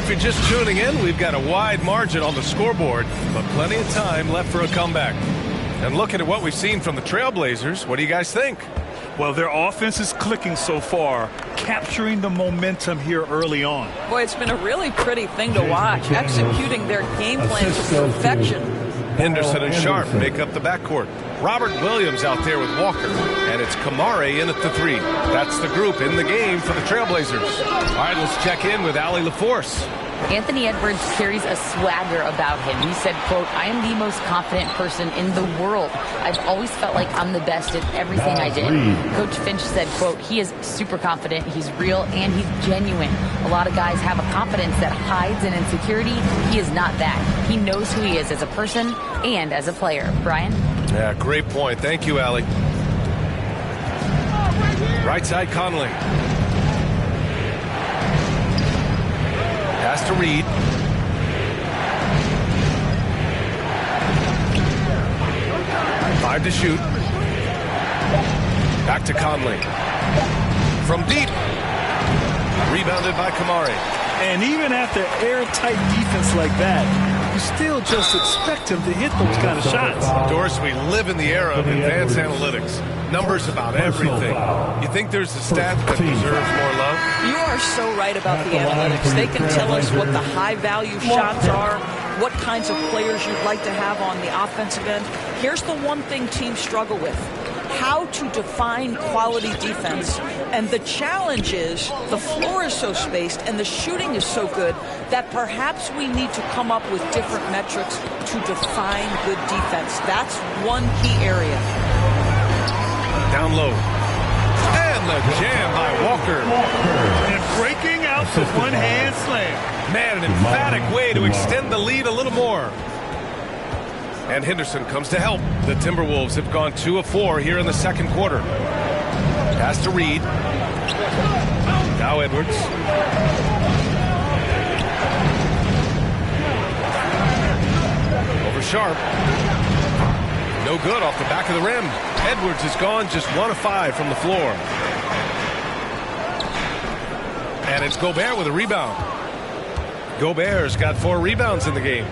if you're just tuning in, we've got a wide margin on the scoreboard, but plenty of time left for a comeback. And looking at what we've seen from the Trailblazers, what do you guys think? Well, their offense is clicking so far, capturing the momentum here early on. Boy, it's been a really pretty thing to watch, executing their game plan to perfection. Henderson and Sharp make up the backcourt. Robert Williams out there with Walker, and it's Kamare in at the 3. That's the group in the game for the Trailblazers. All right, let's check in with Allie LaForce. Anthony Edwards carries a swagger about him. He said, quote, "I am the most confident person in the world. I've always felt like I'm the best at everything I did." Coach Finch said, quote, "He is super confident, he's real, and he's genuine. A lot of guys have a confidence that hides in insecurity. He is not that. He knows who he is as a person and as a player." Brian? Yeah, great point. Thank you, Allie. Right side, Conley. Pass to Reed. Five to shoot. Back to Conley. From deep. Rebounded by Kamare. And even after airtight defense like that, you still just expect him to hit those kind of shots. Doris, we live in the era of advanced analytics. Numbers about everything. You think there's a stat that deserves more love? You are so right about the analytics. They can tell us what the high-value shots are, what kinds of players you'd like to have on the offensive end. Here's the one thing teams struggle with: how to define quality defense. And the challenge is the floor is so spaced and the shooting is so good that perhaps we need to come up with different metrics to define good defense. That's one key area. Down low. And the jam by Walker. And breaking out the one-hand slam. Man, an emphatic way to extend the lead a little more. And Henderson comes to help. The Timberwolves have gone 2 of 4 here in the second quarter. Pass to Reed. Now Edwards. Over Sharp. No good off the back of the rim. Edwards is gone just 1 of 5 from the floor. And it's Gobert with a rebound. Gobert's got 4 rebounds in the game.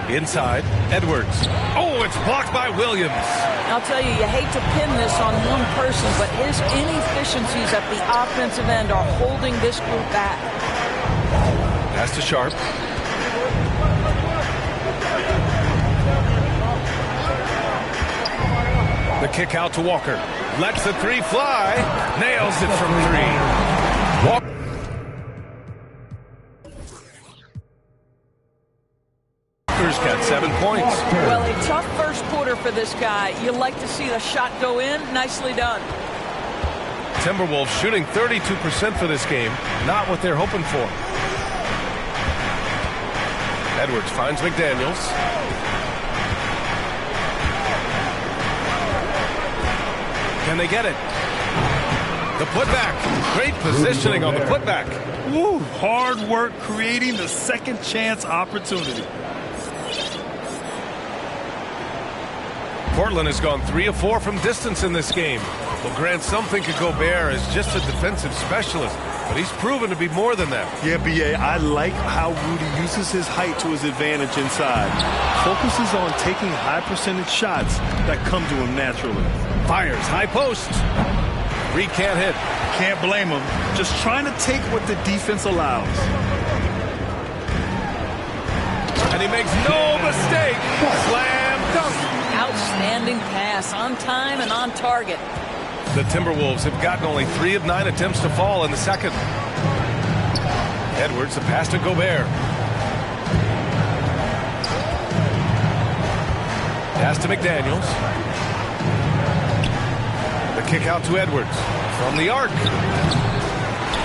Inside, Edwards. Oh, it's blocked by Williams. I'll tell you, you hate to pin this on one person, but his inefficiencies at the offensive end are holding this group back. Pass to Sharp. The kick out to Walker. Lets the 3 fly. Nails it from 3. Walker. Walker's got 7 points. Well, a tough first quarter for this guy. You like to see the shot go in. Nicely done. Timberwolves shooting 32% for this game. Not what they're hoping for. Edwards finds McDaniels. Can they get it? The putback. Great positioning on the putback. Woo, hard work creating the second chance opportunity. Portland has gone 3 of 4 from distance in this game. Well, grant some think of Gobert as just a defensive specialist, but he's proven to be more than that. Yeah, B.A., I like how Rudy uses his height to his advantage inside. Focuses on taking high percentage shots that come to him naturally. Fires high post. Reed can't hit. Can't blame him. Just trying to take what the defense allows. And he makes no mistake. Slam dunk. Outstanding pass, on time and on target. The Timberwolves have gotten only 3 of 9 attempts to fall in the second. Edwards, the pass to Gobert. Pass to McDaniels. The kick out to Edwards. From the arc.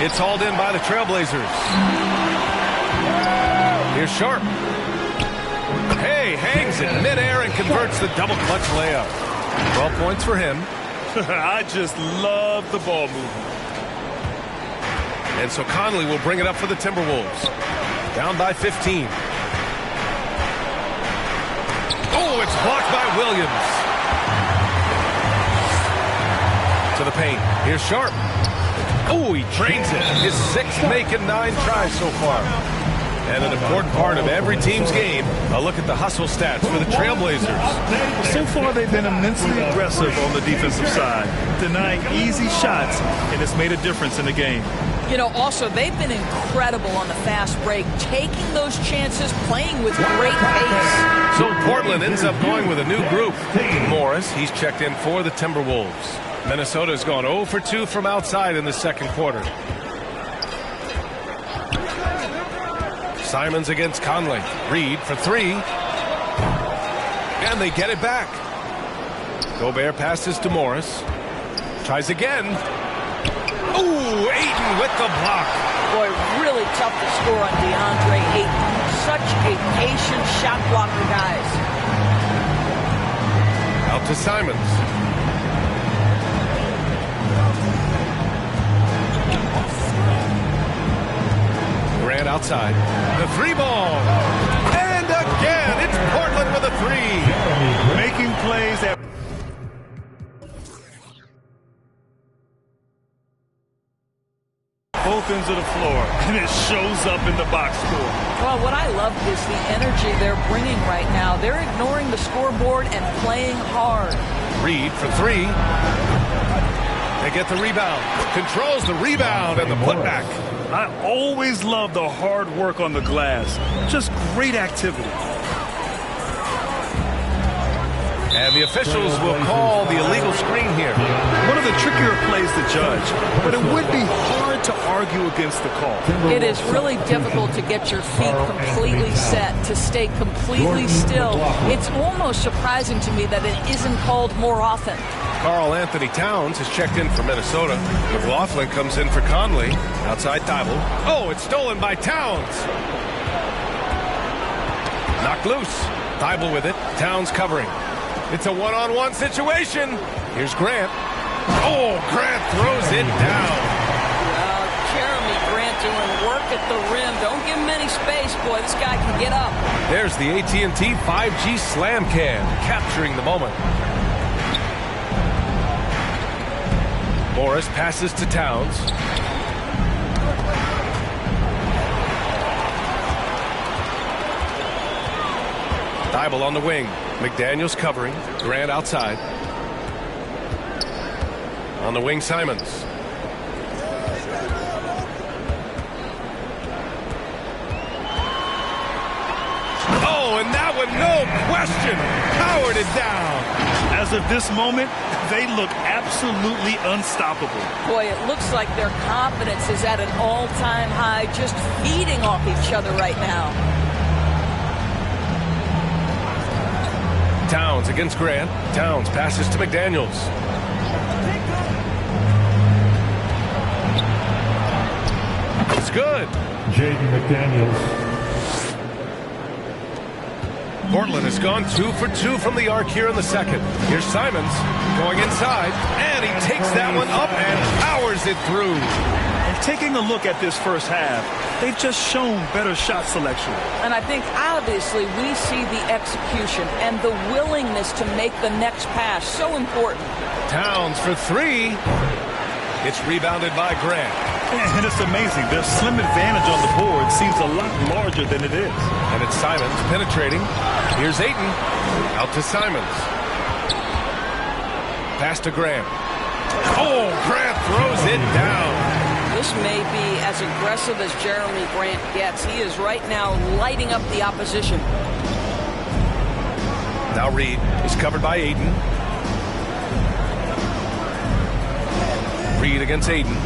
It's hauled in by the Trailblazers. Here's Sharp. Hey, hangs it midair and converts the double clutch layup. 12 points for him. I just love the ball movement. And so Conley will bring it up for the Timberwolves. Down by 15. Oh, it's blocked by Williams. To the paint. Here's Sharp. Oh, he drains it. His 6th make in 9 tries so far. And an important part of every team's game, a look at the hustle stats for the Trailblazers. So far, they've been immensely aggressive on the defensive side, denying easy shots, and it's made a difference in the game. You know, also, they've been incredible on the fast break, taking those chances, playing with great pace. So Portland ends up going with a new group. Morris, he's checked in for the Timberwolves. Minnesota's gone 0 for 2 from outside in the second quarter. Simons against Conley. Reed for 3. And they get it back. Gobert passes to Morris. Tries again. Ooh, Ayton with the block. Boy, really tough to score on DeAndre Ayton. Such a patient shot blocker, guys. Out to Simons. Grant outside. The 3-ball. And again, it's Portland with a 3. Making plays at both ends of the floor, and it shows up in the box score. Well, what I love is the energy they're bringing right now. They're ignoring the scoreboard and playing hard. Reed for 3. They get the rebound. Controls the rebound and the putback. I always love the hard work on the glass. Just great activity. And the officials will call the illegal screen here. One of the trickier plays to judge, but it would be hard to argue against the call. It is really difficult to get your feet completely set, to stay completely still. It's almost surprising to me that it isn't called more often. Karl Anthony Towns has checked in for Minnesota. McLaughlin comes in for Conley. Outside Thibault. Oh, it's stolen by Towns. Knocked loose. Thibault with it. Towns covering. It's a one-on-one situation. Here's Grant. Oh, Grant throws it down. Jeremy Grant doing work at the rim. Don't give him any space, boy. This guy can get up. There's the AT&T 5G Slam Cam, capturing the moment. Morris passes to Towns. Thibault on the wing. McDaniels covering. Grant outside. On the wing, Simons. Oh, and that one, no question, powered it down. As of this moment, they look absolutely unstoppable. Boy, it looks like their confidence is at an all-time high, just feeding off each other right now. Towns against Grant. Towns passes to McDaniels. It's good. Jaden McDaniels. Portland has gone 2 for 2 from the arc here in the second. Here's Simons going inside, and he takes that one up and powers it through. And taking a look at this first half, they've just shown better shot selection. And I think obviously we see the execution and the willingness to make the next pass so important. Towns for 3. It's rebounded by Grant. And it's amazing. Their slim advantage on the board seems a lot larger than it is. And it's Simons penetrating. Here's Ayton. Out to Simons. Pass to Grant. Oh, Grant throws it down. This may be as aggressive as Jeremy Grant gets. He is right now lighting up the opposition. Now Reed is covered by Ayton. Reed against Ayton.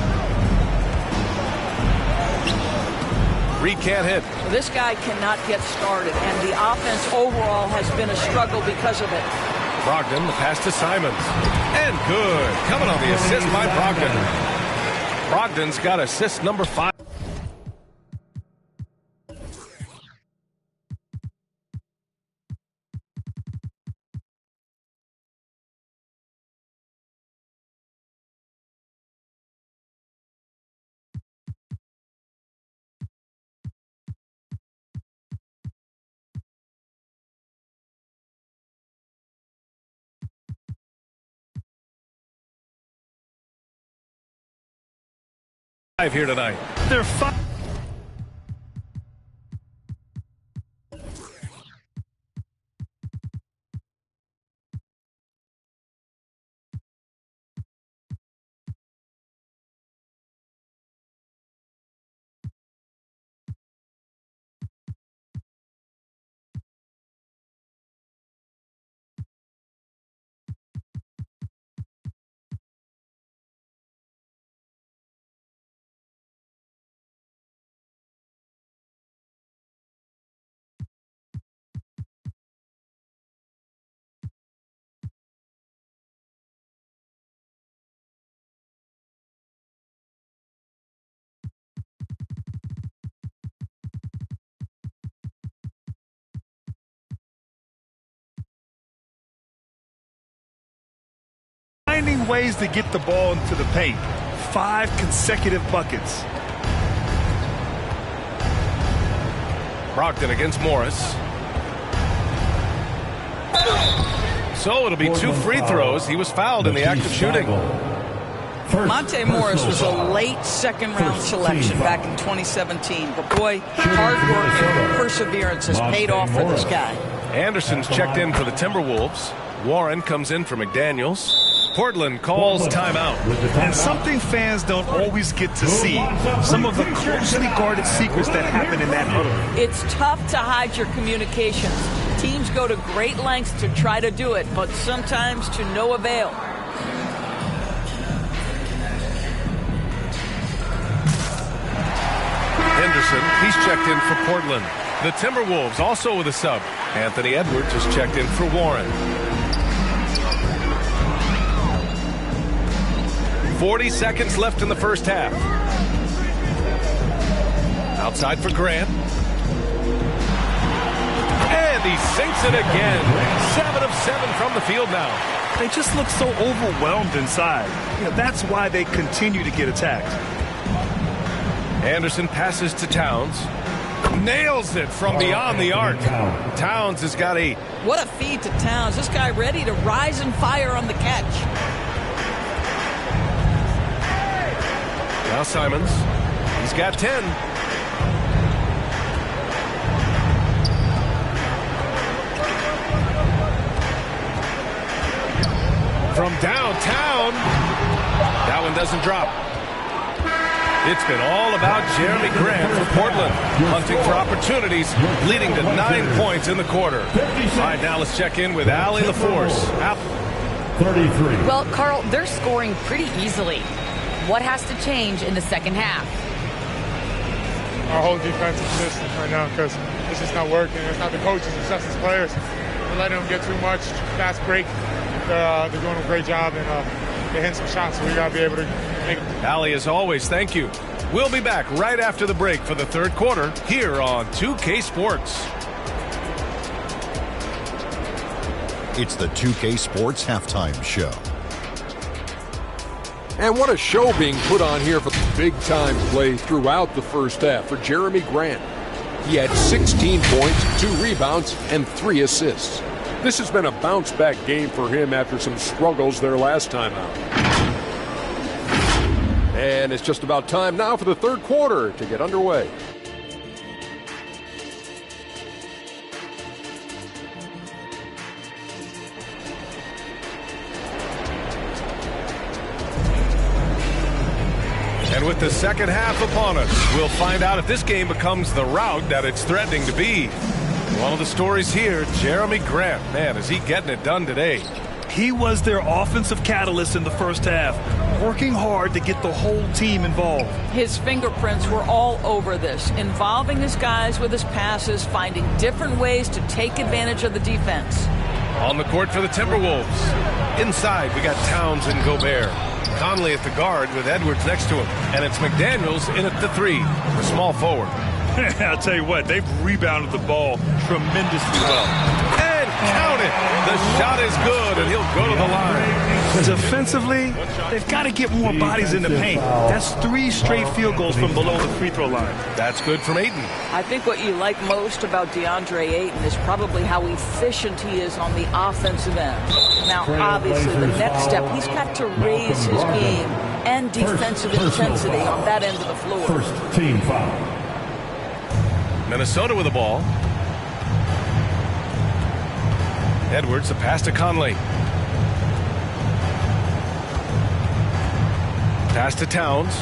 Reed can't hit. This guy cannot get started, and the offense overall has been a struggle because of it. Brogdon, the pass to Simons. And good. Coming on the assist by Brogdon. Brogdon's got assist number 5. here tonight. They're 5. Finding ways to get the ball into the paint. 5 consecutive buckets. Brogdon against Morris. So it'll be 2 free throws. He was fouled in the act of shooting. Monte Morris was a late second-round selection back in 2017. But, boy, hard work and perseverance has paid off for this guy. Anderson's checked in for the Timberwolves. Warren comes in for McDaniels. Portland calls timeout. And something fans don't always get to see. Some of the closely guarded secrets that happen in that huddle. It's tough to hide your communications. Teams go to great lengths to try to do it, but sometimes to no avail. Henderson, he's checked in for Portland. The Timberwolves also with a sub. Anthony Edwards is checked in for Warren. 40 seconds left in the first half. Outside for Grant. And he sinks it again. 7 of 7 from the field now. They just look so overwhelmed inside. That's why they continue to get attacked. Anderson passes to Towns. Nails it from beyond the arc. Towns has got a... What a feed to Towns. This guy ready to rise and fire on the catch. Now Simons. He's got 10. From downtown. That one doesn't drop. It's been all about Jeremy Grant for Portland. Hunting for opportunities, leading to 9 points in the quarter. All right, now let's check in with Allie LaForce. 33. Well, Carl, they're scoring pretty easily. What has to change in the second half? Our whole defensive system right now, because it's just not working. It's not the coaches, it's just the players. We're letting them get too much fast break. They're doing a great job, and they're hitting some shots, so we got to be able to make them. Allie, as always, thank you. We'll be back right after the break for the third quarter here on 2K Sports. It's the 2K Sports Halftime Show. And what a show being put on here for big-time play throughout the first half for Jeremy Grant. He had 16 points, 2 rebounds, and 3 assists. This has been a bounce-back game for him after some struggles their last time out. And it's just about time now for the third quarter to get underway. And with the second half upon us, we'll find out if this game becomes the rout that it's threatening to be. One of the stories here, Jeremy Grant. Man, is he getting it done today. He was their offensive catalyst in the first half, working hard to get the whole team involved. His fingerprints were all over this, involving his guys with his passes, finding different ways to take advantage of the defense. On the court for the Timberwolves. Inside, we got Towns and Gobert. Conley at the guard with Edwards next to him. And it's McDaniels in at the 3, the small forward. I'll tell you what, they've rebounded the ball tremendously well. And Count it. The shot is good, and he'll go to the line. Defensively, they've got to get more bodies in the paint. That's 3 straight field goals from below the free throw line. That's good from Ayton. I think what you like most about DeAndre Ayton is probably how efficient he is on the offensive end. Now, obviously, the next step, he's got to raise his game and defensive intensity on that end of the floor. First team foul. Minnesota with the ball. Edwards, a pass to Conley. Pass to Towns.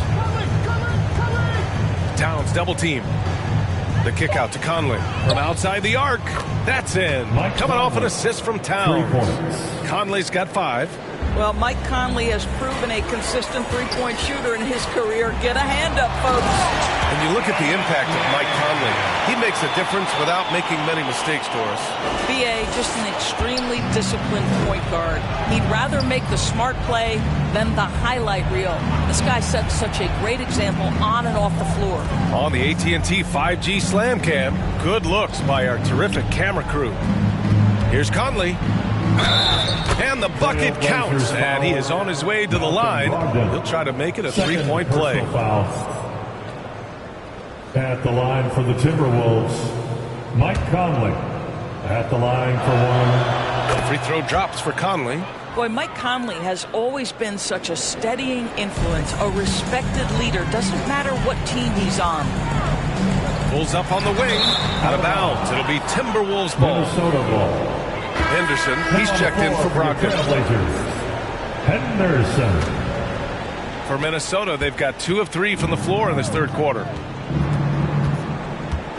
Towns double team. The kick out to Conley from outside the arc. That's in. Coming off an assist from Towns. Conley's got 5. Well, Mike Conley has proven a consistent three-point shooter in his career. Get a hand up, folks. When you look at the impact of Mike Conley, he makes a difference without making many mistakes, Doris. B.A., just an extremely disciplined point guard. He'd rather make the smart play than the highlight reel. This guy sets such a great example on and off the floor. On the AT&T 5G Slam Cam, good looks by our terrific camera crew. Here's Conley. And the bucket counts, and he is on his way to the line. He'll try to make it a 3-point play. At the line for the Timberwolves, Mike Conley. At the line for 1. The free throw drops for Conley. Boy, Mike Conley has always been such a steadying influence, a respected leader. Doesn't matter what team he's on. Pulls up on the wing, out of bounds. It'll be Timberwolves ball. Minnesota ball. Henderson, he's checked in for Brogdon. Henderson. For Minnesota, they've got 2 of 3 from the floor in this third quarter.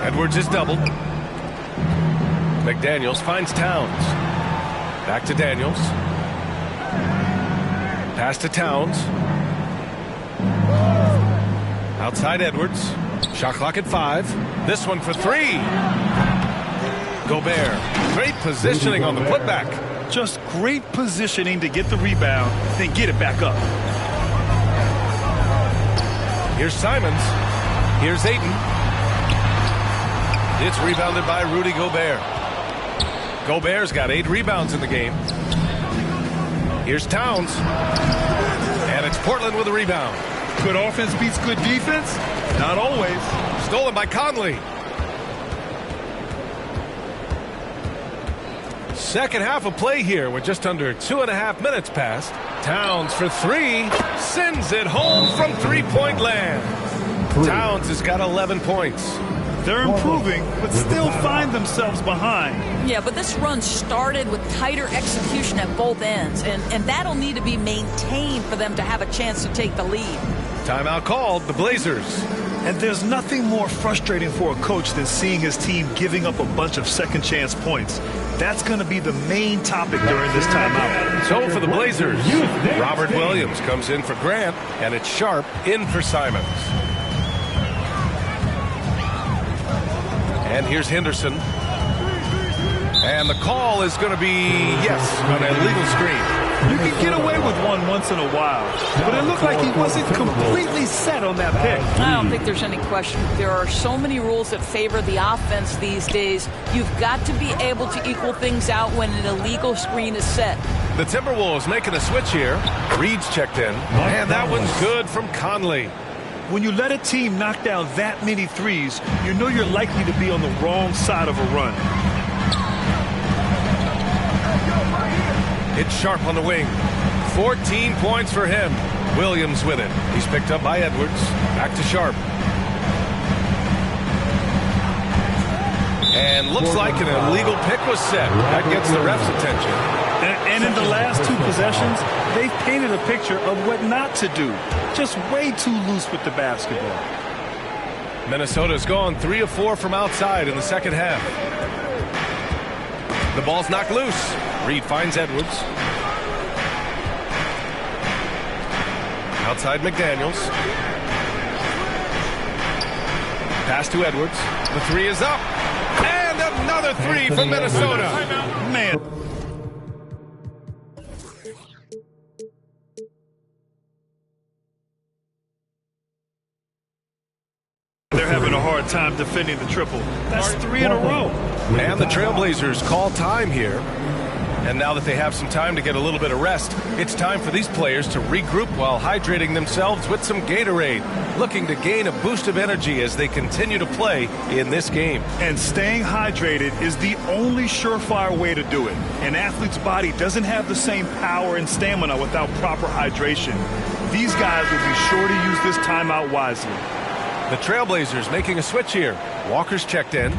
Edwards is doubled. McDaniels finds Towns. Back to Daniels. Pass to Towns. Outside Edwards. Shot clock at 5. This one for 3. Gobert. Great positioning on the putback. Just great positioning to get the rebound, then get it back up. Here's Simons. Here's Ayton. It's rebounded by Rudy Gobert. Gobert's got 8 rebounds in the game. Here's Towns. And it's Portland with a rebound. Good offense beats good defense? Not always. Stolen by Conley. Second half of play here with just under 2.5 minutes passed. Towns for 3. Sends it home from three-point land. Towns has got 11 points. They're improving, but still find themselves behind. Yeah, but this run started with tighter execution at both ends, and that'll need to be maintained for them to have a chance to take the lead. Timeout called, the Blazers. And there's nothing more frustrating for a coach than seeing his team giving up a bunch of second chance points. That's going to be the main topic during this timeout. So for the Blazers, Robert Williams comes in for Grant, and it's Sharp in for Simons. And here's Henderson. And the call is going to be, yes, an illegal screen. You can get away with one once in a while, but it looked like he wasn't completely set on that pick. I don't think there's any question. There are so many rules that favor the offense these days. You've got to be able to equal things out when an illegal screen is set. The Timberwolves making a switch here. Reed's checked in, and that one's good from Conley. When you let a team knock down that many threes, you know you're likely to be on the wrong side of a run. It's Sharp on the wing. 14 points for him. Williams with it. He's picked up by Edwards. Back to Sharp. And looks like an illegal pick was set. That gets the ref's attention. And in the last 2 possessions, they've painted a picture of what not to do. Just way too loose with the basketball. Minnesota's gone 3 of 4 from outside in the second half. The ball's knocked loose. Reed finds Edwards. Outside McDaniels. Pass to Edwards. The 3 is up. And another 3 from Minnesota. Man. they're having a hard time defending the triple. That's 3 in a row. And the Trailblazers call time here. And now that they have some time to get a little bit of rest, it's time for these players to regroup while hydrating themselves with some Gatorade, looking to gain a boost of energy as they continue to play in this game. And staying hydrated is the only surefire way to do it. An athlete's body doesn't have the same power and stamina without proper hydration. These guys will be sure to use this timeout wisely. The Trailblazers making a switch here. Walker's checked in.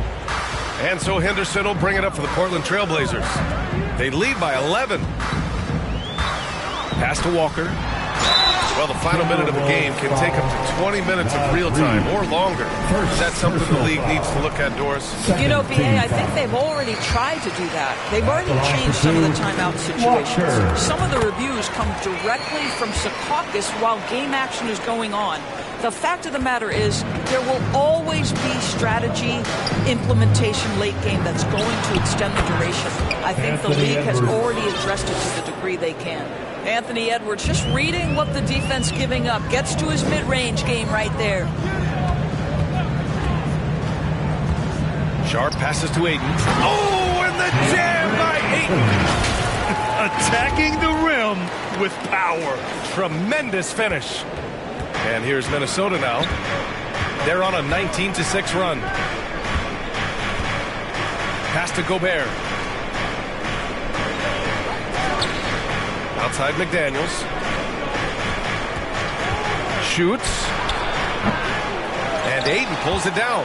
And so Henderson will bring it up for the Portland Trailblazers. They lead by 11. Pass to Walker. Well, the final minute of the game can take up to 20 minutes of real time or longer. That's something the league needs to look at, Doris. You know, BA, I think they've already tried to do that. They've already changed some of the timeout situations. Some of the reviews come directly from Secaucus while game action is going on. The fact of the matter is there will always be strategy implementation late game that's going to extend the duration. I think the league has already addressed it to the degree they can. Anthony Edwards just reading what the defense giving up. Gets to his mid-range game right there. Sharp passes to Ayton. Oh, and the jam by Ayton. Attacking the rim with power. Tremendous finish. And here's Minnesota now. They're on a 19-6 run. Pass to Gobert. Outside McDaniels. Shoots. And Ayton pulls it down.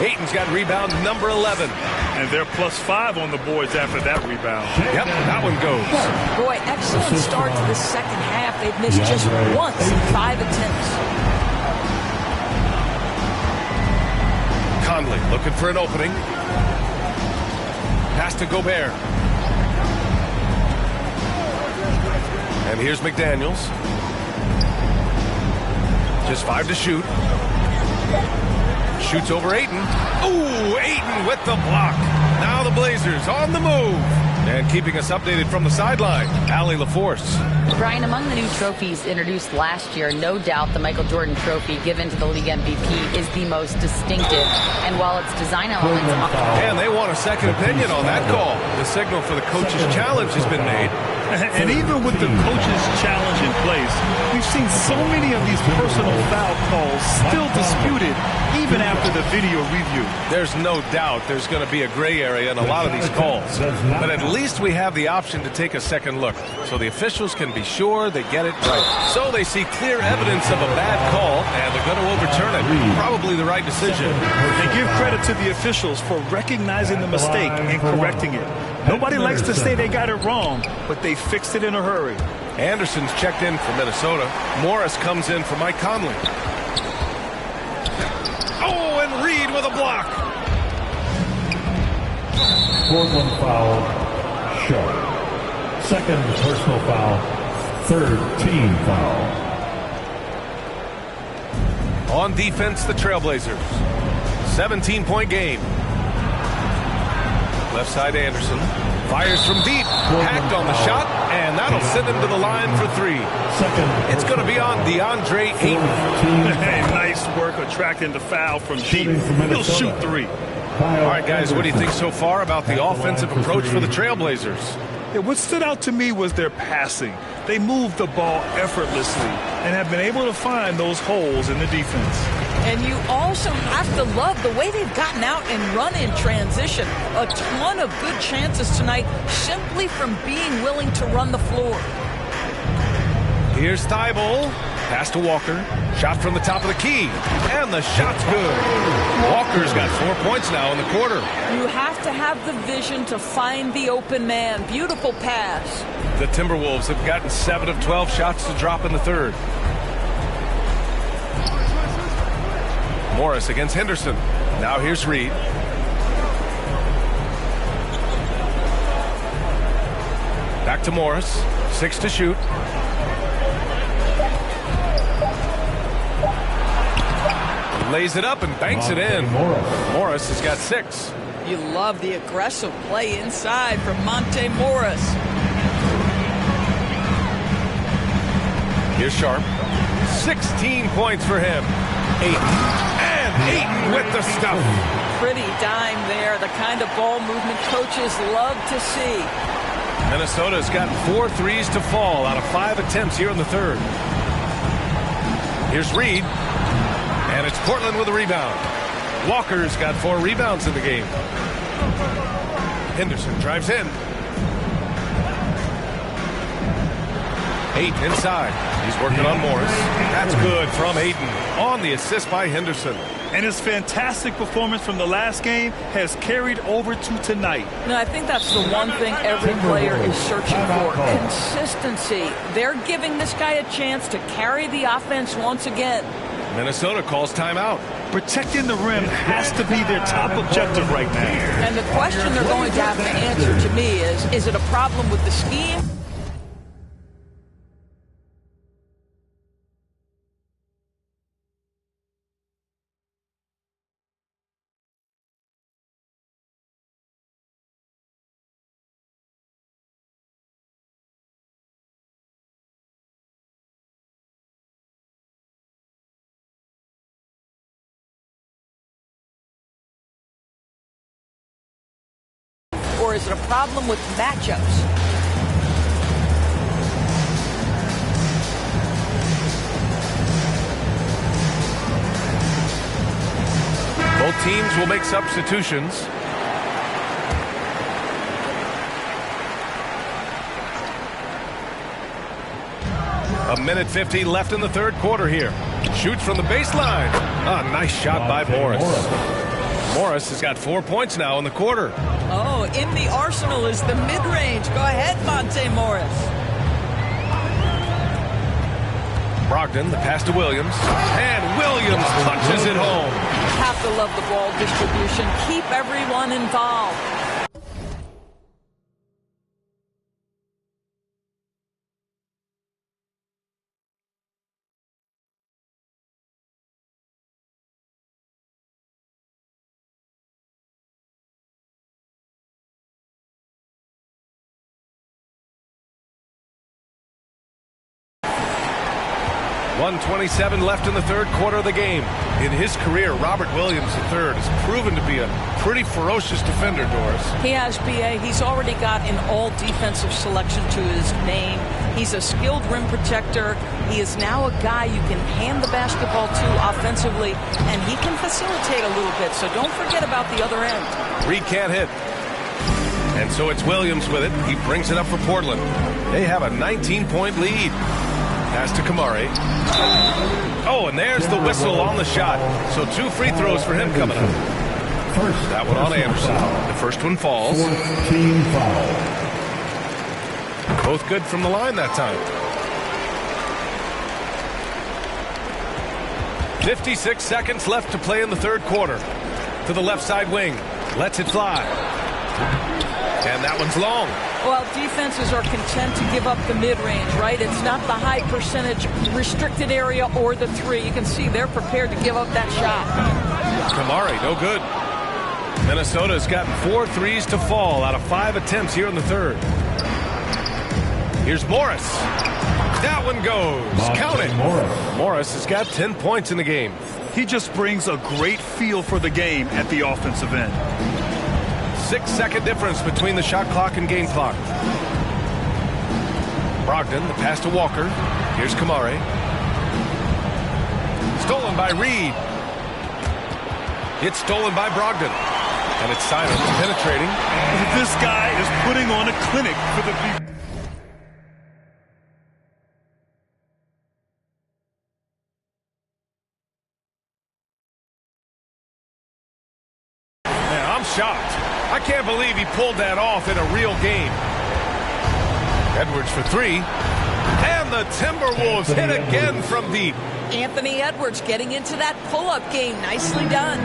Ayton's got rebound number 11. And they're +5 on the boards after that rebound. Yep, that one goes. Boy, excellent start to the second half. They've missed just once in 5 attempts. Conley looking for an opening. Pass to Gobert. And here's McDaniels. Just 5 to shoot. Shoots over Ayton. Ooh, Ayton with the block. Now the Blazers on the move. And keeping us updated from the sideline, Allie LaForce. Brian, among the new trophies introduced last year, no doubt the Michael Jordan Trophy given to the league MVP is the most distinctive. And while its design elements... And they want a second opinion on that call. The signal for the coach's challenge has been made. And even with the coach's challenge in place, we've seen so many of these personal foul calls still disputed even after the video review. There's no doubt there's going to be a gray area in a lot of these calls. But at least we have the option to take a second look so the officials can be sure they get it right. So they see clear evidence of a bad call, and they're going to overturn it. Probably the right decision. They give credit to the officials for recognizing the mistake and correcting it. Nobody likes to say they got it wrong, but they fixed it in a hurry. Anderson's checked in for Minnesota. Morris comes in for Mike Conley. Oh, and Reed with a block. Portland foul, Sharp. Second personal foul, third team foul. On defense, the Trailblazers. 17-point game. Left side Anderson. Fires from deep. Hacked on the shot, and that'll send him to the line for 3. It's going to be on DeAndre Ayton. Hey, nice work attracting the foul from deep. He'll shoot 3. All right, guys, what do you think so far about the offensive approach for the Trailblazers? Yeah, what stood out to me was their passing. They moved the ball effortlessly and have been able to find those holes in the defense. And you also have to love the way they've gotten out and run in transition. A ton of good chances tonight simply from being willing to run the floor. Here's Thibault. Pass to Walker. Shot from the top of the key. And the shot's good. Walker's got 4 points now in the quarter. You have to have the vision to find the open man. Beautiful pass. The Timberwolves have gotten 7 of 12 shots to drop in the third. Morris against Henderson. Now here's Reed. Back to Morris. 6 to shoot. Lays it up and banks it in. Morris has got 6. You love the aggressive play inside from Monte Morris. Here's Sharp. 16 points for him. 8. Ayton with the stuff. Pretty dime there, the kind of ball movement coaches love to see. Minnesota's got 4 threes to fall out of 5 attempts here in the third. Here's Reed, and it's Portland with a rebound. Walker's got 4 rebounds in the game. Henderson drives in. 8 inside. He's working on Morris. That's good from Ayton on the assist by Henderson. And his fantastic performance from the last game has carried over to tonight. No, I think that's the one thing every player is searching for. Consistency. They're giving this guy a chance to carry the offense once again. Minnesota calls timeout. Protecting the rim has to be their top objective right now. And the question they're going to have to answer to me is it a problem with the scheme? Or is it a problem with matchups? Both teams will make substitutions. A minute 50 left in the third quarter here. Shoots from the baseline. A nice shot by Morris. Morris has got 4 points now in the quarter. Oh, in the arsenal is the mid-range. Go ahead, Monte Morris. Brogdon, the pass to Williams. And Williams punches it home. Have to love the ball distribution. Keep everyone involved. .127 left in the third quarter of the game. In his career, Robert Williams III has proven to be a pretty ferocious defender, Doris. He has, B.A. He's already got an all-defensive selection to his name. He's a skilled rim protector. He is now a guy you can hand the basketball to offensively, and he can facilitate a little bit, so don't forget about the other end. Reed can't hit. And so it's Williams with it. He brings it up for Portland. They have a 19-point lead. Pass to Kamari. Oh, and there's the whistle on the shot. So 2 free throws for him coming up. That one on Anderson. The first one falls. 14 foul. Both good from the line that time. 56 seconds left to play in the third quarter. To the left side wing. Lets it fly. And that one's long. Well, defenses are content to give up the mid-range, right? It's not the high percentage restricted area or the 3. You can see they're prepared to give up that shot. Kamari, no good. Minnesota's gotten 4 threes to fall out of 5 attempts here in the third. Here's Morris. That one goes. Count it. Morris has got 10 points in the game. He just brings a great feel for the game at the offensive end. 6-second difference between the shot clock and game clock. Brogdon, the pass to Walker. Here's Kamari. Stolen by Reed. It's stolen by Brogdon. And it's Simons penetrating. This guy is putting on a clinic for the people. Yeah, I'm shocked. I can't believe he pulled that off in a real game. Edwards for 3. And the Timberwolves hit again from deep. Anthony Edwards getting into that pull-up game. Nicely done.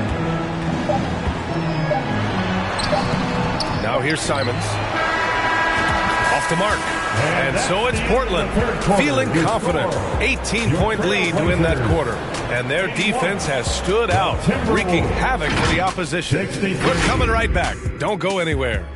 Now here's Simons. Off the mark. And so it's Portland feeling confident. 18-point lead to win that quarter. And their defense has stood out, wreaking havoc for the opposition. We're coming right back. Don't go anywhere.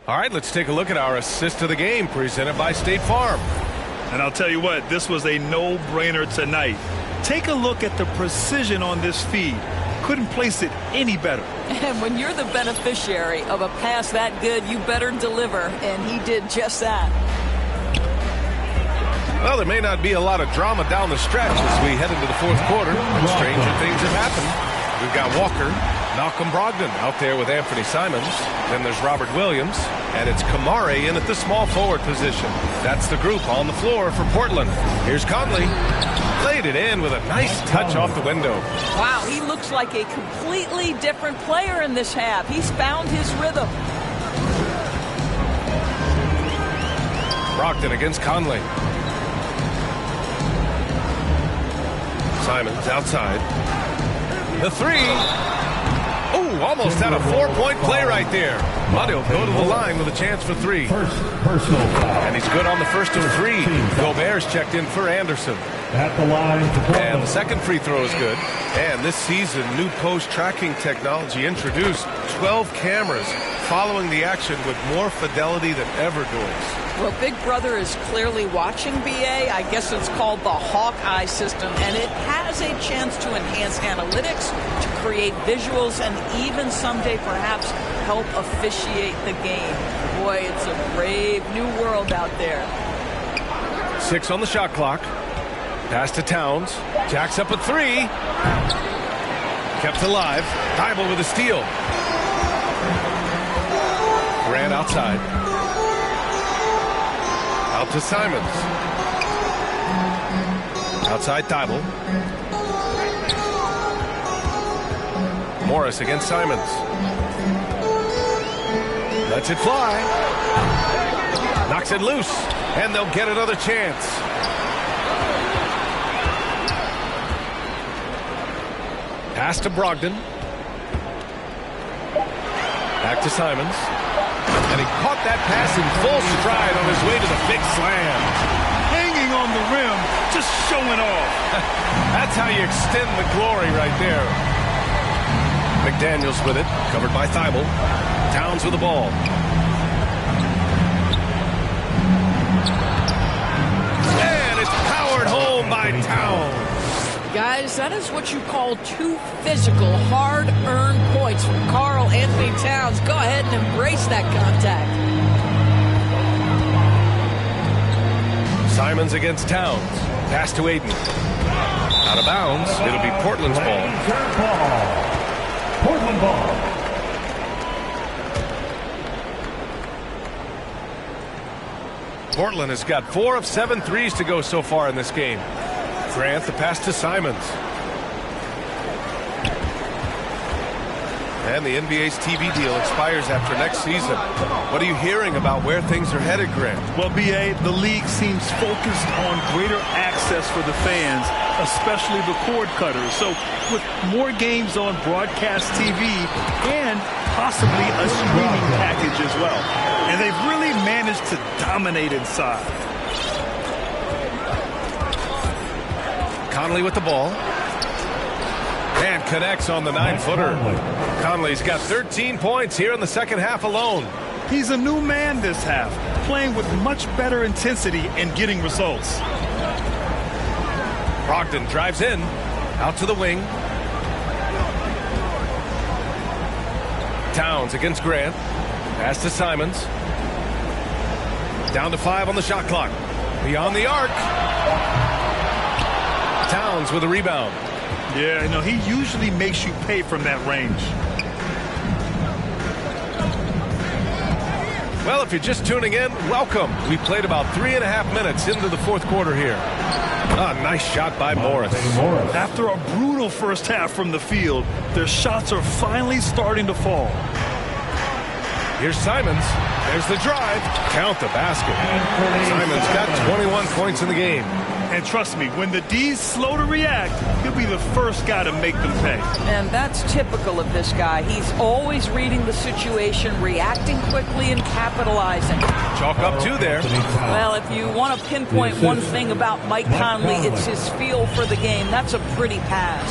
All right, let's take a look at our assist of the game presented by State Farm. And I'll tell you what, this was a no-brainer tonight. Take a look at the precision on this feed. Couldn't place it any better. And when you're the beneficiary of a pass that good, you better deliver, and he did just that. Well, there may not be a lot of drama down the stretch as we head into the fourth quarter, but stranger things have happened. We've got Walker, Malcolm Brogdon out there with Anthony Simons. Then there's Robert Williams, and it's Kamari in at the small forward position. That's the group on the floor for Portland. Here's Conley. Played it in with a nice touch off the window. Wow, he looks like a completely different player in this half. He's found his rhythm. Brogdon against Conley. Simons outside. The three. Oh, almost had a 4-point play right there. But he'll go to the line with a chance for three. Personal foul. And he's good on the first of three. Gobert's checked in for Anderson. At the line for Portland. And the second free throw is good. And this season, new post-tracking technology introduced 12 cameras following the action with more fidelity than ever doing. Well, Big Brother is clearly watching BA. I guess it's called the Hawkeye system, and it has a chance to enhance analytics, to create visuals, and even someday perhaps help officiate the game. Boy, it's a brave new world out there. 6 on the shot clock. Pass to Towns. Jacks up a three. Kept alive. Thibault with a steal. Grant outside. Out to Simons. Outside Thibault. Morris against Simons. Lets it fly. Knocks it loose. And they'll get another chance. Pass to Brogdon. Back to Simons. And he caught that pass in full stride on his way to the big slam. Hanging on the rim, just showing off. That's how you extend the glory right there. McDaniels with it, covered by Thibault. Towns with the ball. And it's powered home by Towns. Guys, that is what you call two physical, hard-earned points from Karl Anthony Towns. Go ahead and embrace that contact. Simons against Towns. Pass to Aiden. Out of bounds. It'll be Portland's ball. Portland ball. Portland has got 4 of 7 threes to go so far in this game. Grant, the pass to Simons. And the NBA's TV deal expires after next season. What are you hearing about where things are headed, Grant? Well, BA, the league seems focused on greater access for the fans, especially the cord cutters. So with more games on broadcast TV and possibly a streaming package as well. And they've really managed to dominate inside. Conley with the ball. And connects on the 9-footer. Conley's got 13 points here in the second half alone. He's a new man this half, playing with much better intensity and getting results. Brogdon drives in. Out to the wing. Towns against Grant. Pass to Simons. Down to 5 on the shot clock. Beyond the arc. Towns with a rebound. Yeah, you know, he usually makes you pay from that range. Well, if you're just tuning in, welcome. We played about 3.5 minutes into the fourth quarter here. Nice shot by Morris. After a brutal first half from the field, their shots are finally starting to fall. Here's Simons. There's the drive. Count the basket. Simons got 21 points in the game. And trust me, when the D's slow to react, he'll be the first guy to make them pay. And that's typical of this guy. He's always reading the situation, reacting quickly, and capitalizing. Chalk up 2 there. Well, if you want to pinpoint one thing about Mike Conley, it's his feel for the game. That's a pretty pass.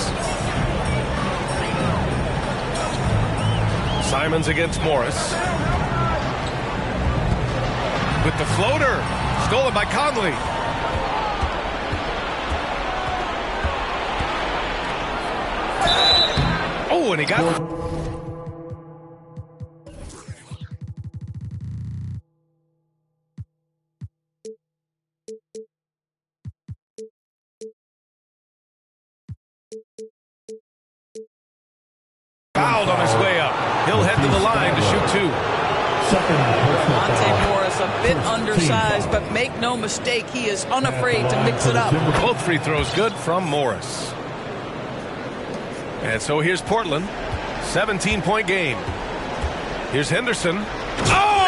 Simons against Morris. with the floater. Stolen by Conley. Oh, and he got... fouled on his way up. He'll head to the line to shoot 2. Monte Morris, a bit undersized, but make no mistake, he is unafraid to mix it up. Both free throws good from Morris. And so here's Portland. 17-point game. Here's Henderson. Oh!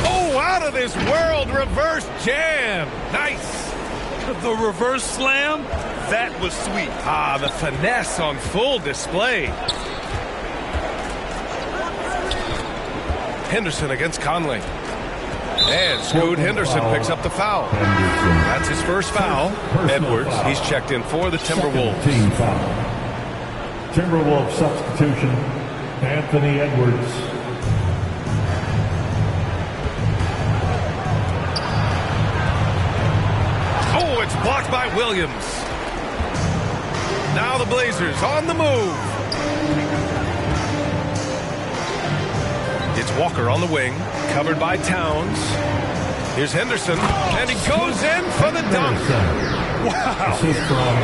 Oh, out of this world reverse jam. Nice. The reverse slam, that was sweet. Ah, the finesse on full display. Henderson against Conley. And Scoot Henderson picks up the foul. That's his first foul. Edwards, he's checked in for the Timberwolves. Team foul. Timberwolves substitution, Anthony Edwards. Oh, it's blocked by Williams. Now the Blazers on the move. It's Walker on the wing, covered by Towns. Here's Henderson, and he goes in for the dunk. Wow.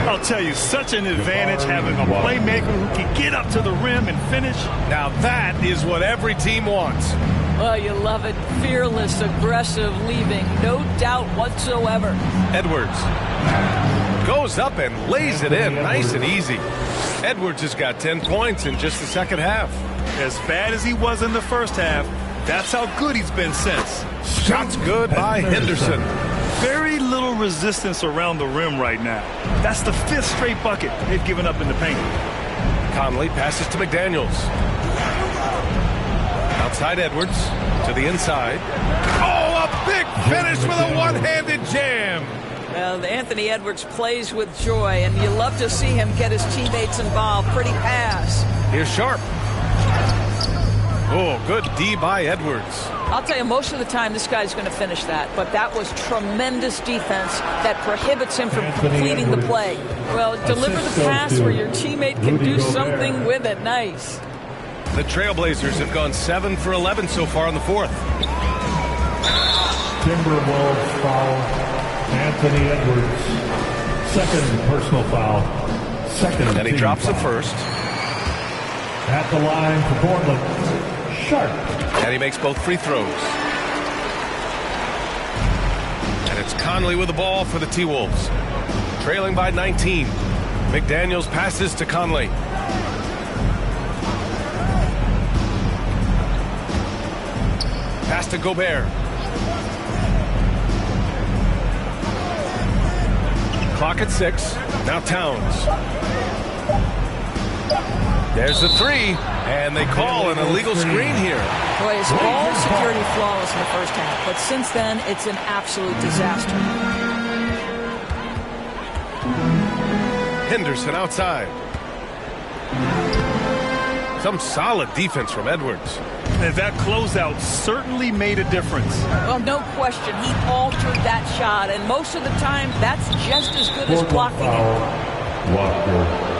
I'll tell you, such an advantage having a playmaker who can get up to the rim and finish. Now that is what every team wants. Well, you love it. Fearless, aggressive, leaving. No doubt whatsoever. Edwards goes up and lays it in nice and easy. Edwards has got 10 points in just the second half. As bad as he was in the first half, that's how good he's been since. Shots good by Henderson. Very little resistance around the rim right now. That's the 5th straight bucket they've given up in the paint. Conley passes to McDaniels. Outside Edwards to the inside. Oh, a big finish with a one-handed jam. Well, Anthony Edwards plays with joy, and you love to see him get his teammates involved. Pretty pass. Here's Sharp. Oh, good D by Edwards. I'll tell you, most of the time this guy's going to finish that, but that was tremendous defense that prohibits him from completing the play. Well, deliver the pass where your teammate can do something with it. Nice. The Trailblazers have gone 7 for 11 so far in the fourth. Timberwolves foul, Anthony Edwards. Second personal foul. Second. And he drops the first. At the line for Portland, Sharp. And he makes both free throws. And it's Conley with the ball for the T-Wolves. Trailing by 19. McDaniels passes to Conley. Pass to Gobert. Clock at 6. Now Towns. There's the 3, and they call an illegal screen here. Boy, his ball security flawless in the first half, but since then, it's an absolute disaster. Henderson outside. Some solid defense from Edwards. And that closeout certainly made a difference. Well, no question. He altered that shot, and most of the time, that's just as good as blocking it. Walker.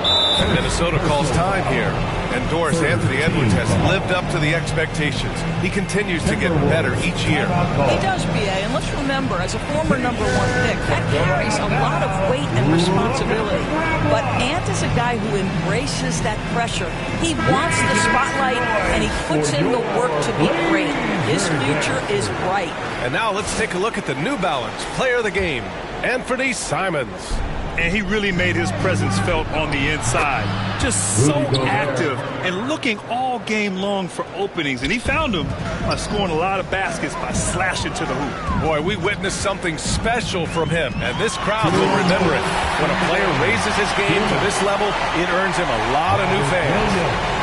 Minnesota calls time here. And Doris, Anthony Edwards has lived up to the expectations. He continues to get better each year. He does, B.A., and let's remember, as a former #1 pick, that carries a lot of weight and responsibility. But Ant is a guy who embraces that pressure. He wants the spotlight, and he puts in the work to be great. His future is bright. And now let's take a look at the New Balance player of the game, Anthony Simons. And he really made his presence felt on the inside. Just so active and looking all game long for openings. And he found them by scoring a lot of baskets by slashing to the hoop. Boy, we witnessed something special from him, and this crowd will remember it. When a player raises his game to this level, it earns him a lot of new fans.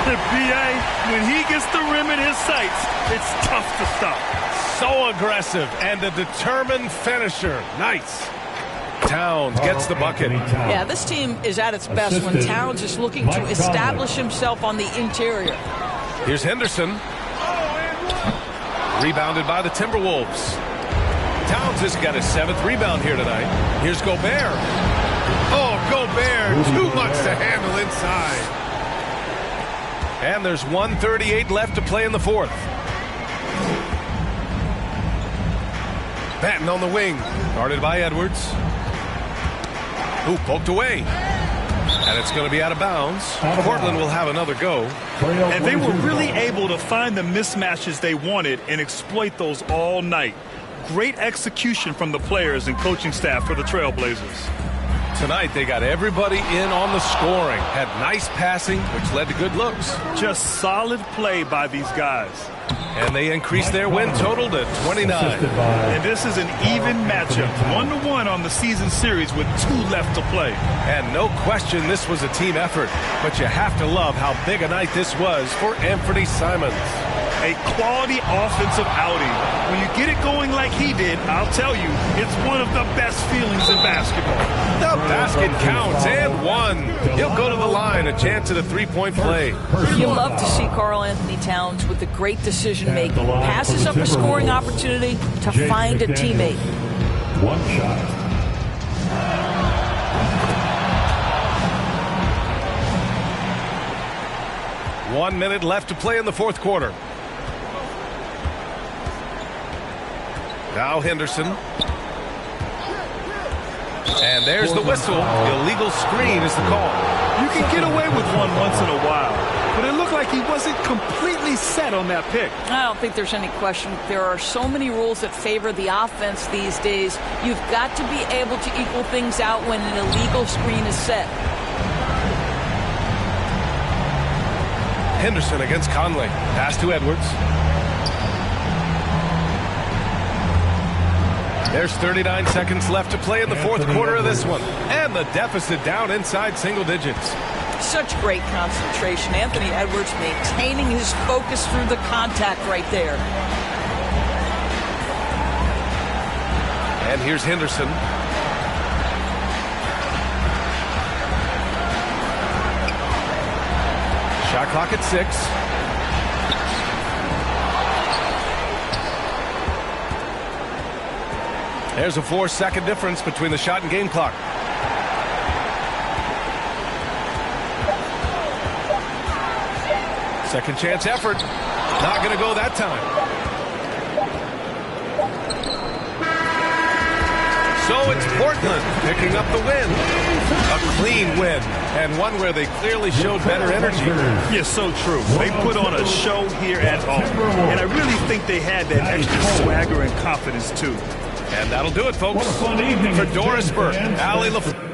The PA, when he gets the rim in his sights, it's tough to stop. So aggressive and a determined finisher. Nice. Towns gets the bucket. Yeah, this team is at its best when Towns is looking to establish himself on the interior. Here's Henderson. Rebounded by the Timberwolves. Towns has got his 7th rebound here tonight. Here's Gobert. Oh, Gobert, too much to handle inside. And there's 1:38 left to play in the 4th. Batten on the wing, guarded by Edwards. Who poked away. And it's going to be out of bounds. Portland will have another go. And they were really able to find the mismatches they wanted and exploit those all night. Great execution from the players and coaching staff for the Trailblazers. Tonight they got everybody in on the scoring. Had nice passing, which led to good looks. Just solid play by these guys. And they increased their win total to 29. And this is an even matchup, 1-1 on the season series with 2 left to play. And no question this was a team effort, but you have to love how big a night this was for Anthony Simons. A quality offensive outing. When you get it going like he did, I'll tell you, it's one of the best feelings in basketball. The basket counts and one. He'll go to the line, a chance at a 3-point play. You love to see Karl Anthony Towns with the great decision making. Passes up a scoring opportunity to find a teammate. One shot. 1 minute left to play in the 4th quarter. Now Henderson. And there's the whistle. Illegal screen is the call. You can get away with one once in a while, but it looked like he wasn't completely set on that pick. I don't think there's any question. There are so many rules that favor the offense these days. You've got to be able to equal things out when an illegal screen is set. Henderson against Conley. Pass to Edwards. There's 39 seconds left to play in the 4th quarter of this one. And the deficit down inside single digits. Such great concentration. Anthony Edwards maintaining his focus through the contact right there. And here's Henderson. Shot clock at 6. There's a 4-second difference between the shot and game clock. Second chance effort. Not going to go that time. So it's Portland picking up the win. A clean win, and one where they clearly showed better energy. Yeah, so true. They put on a show here at home, and I really think they had that extra swagger and confidence, too. And that'll do it, folks. For Doris Burke, Allie LaFleur.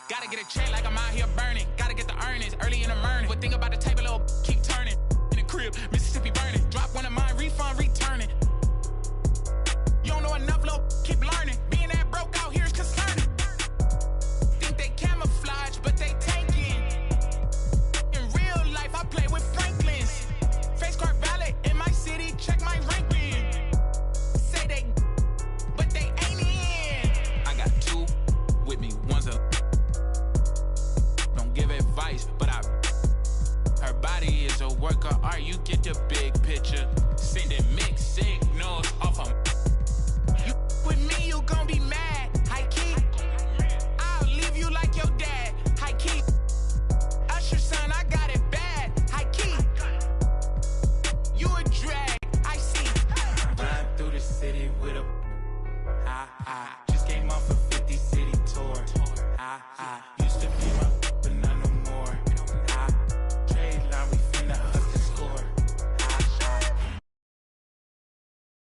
Gotta get a check like I'm out here burning. Gotta get the earnings early in the morning. But think about the table, little keep turning. In the crib, Mississippi burning. Drop one of mine, refund, returning. You don't know enough, little keep learning. Being that broke out here is concerning. Think they camouflage, but they tanking. In real life, I play with Franklins. Face card valid in my city, check my ranking. Say they, but they ain't in. I got two with me, one's a. Don't give advice, but her body with a